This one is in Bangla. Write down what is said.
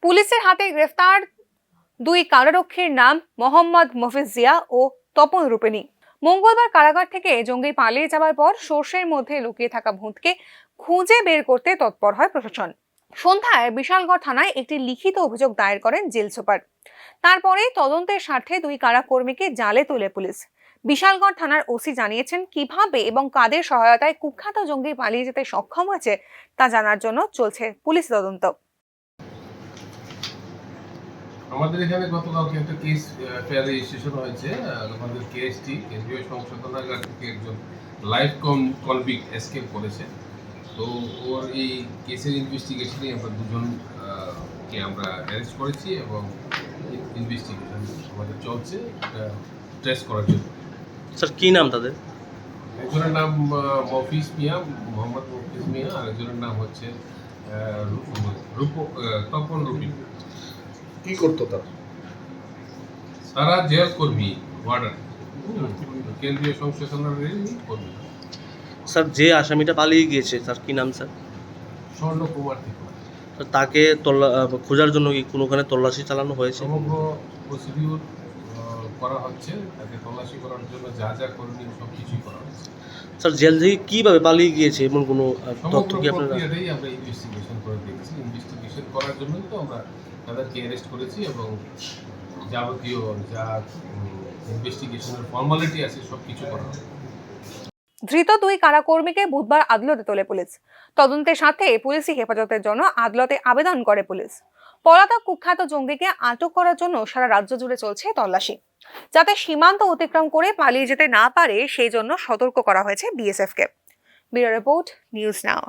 পুলিশের হাতে গ্রেফতার দুই কারারক্ষীর নাম মোহাম্মদ মফিজ জিয়া ও তপন রূপিনী। মঙ্গলবার কারাগার থেকে জঙ্গি পালিয়ে যাওয়ার পর সর্ষের মধ্যে লুকিয়ে থাকা ভূতকে খুঁজে বের করতে তৎপর হয় প্রশাসন। সন্ধ্যায় বিশালগড় থানায় একটি লিখিত অভিযোগ দায়ের করেন জেল সুপার। তারপরে তদন্তের স্বার্থে দুই কারাকর্মীকে জালে তোলে পুলিশ। বিশালগড় থানার ওসি জানিয়েছেন, কিভাবে এবং কাদের সহায়তায় কুখ্যাত জঙ্গি পালিয়ে যেতে সক্ষম হয়েছে তা জানার জন্য চলছে পুলিশ তদন্ত। আমাদের এখানে গতকালকে একটা কেস ফেয়ারে রেজিস্ট্রেশন হয়েছে। আমাদের কেএসটি কেন্দ্রীয় সংশোধনাগার থেকে একজন লাইফ কনভিক্ট এসকেপ করেছে। তো ওর এই কেসের ইনভেস্টিগেশনে আমরা দুজনকে আমরা অ্যারেস্ট করেছি এবং ইনভেস্টিগেশন আমাদের চলছে এটা ট্রেস করার জন্য। স্যার কী নাম তাদের? একজনের নাম মফিজ মিয়া, মোহাম্মদ মফিজ মিয়া, আর একজনের নাম হচ্ছে তপন রূপিনী। কি করতো তারা জেল কর্মী, ওয়ার্ডার, কেন্দ্রীয় সংশোধনাগারের কর্মী। স্যার যে আসামিটা পালিয়ে গিয়েছে তার কি নাম স্যার? স্বর্ণ কুমার থেকে। তাকে খোঁজার জন্য কি কোনোখানে তল্লাশি চালানো হয়েছে? সমগ্র প্রসিডিউর করা হচ্ছে, তাকে তল্লাশি করার জন্য যা যা করণীয় সব কিছুই করা হচ্ছে। স্যার জেল থেকে কীভাবে পালিয়ে গিয়েছে এমন কোনো তথ্য কি আপনারা? প্রক্রিয়াটাই আমরা ইনভেস্টিগেশন করে দেখছি। ইনভেস্টিগেশন করার জন্যই তো আমরা তাদেরকে অ্যারেস্ট করেছি এবং যাবতীয় যা ইনভেস্টিগেশনের ফর্মালিটি আছে সব কিছু করা হবে। ধৃত দুই কারাকর্মীকে বুধবার আদালতে তোলে পুলিশ। তদন্তের সাথে পুলিশি হেফাজতের জন্য আদালতে আবেদন করে পুলিশ। পলাতক কুখ্যাত জঙ্গিকে আটক করার জন্য সারা রাজ্য জুড়ে চলছে তল্লাশি, যাতে সীমান্ত অতিক্রম করে পালিয়ে যেতে না পারে সেই জন্য সতর্ক করা হয়েছে বিএসএফকে। ব্যুরো রিপোর্ট, নিউজ নাও।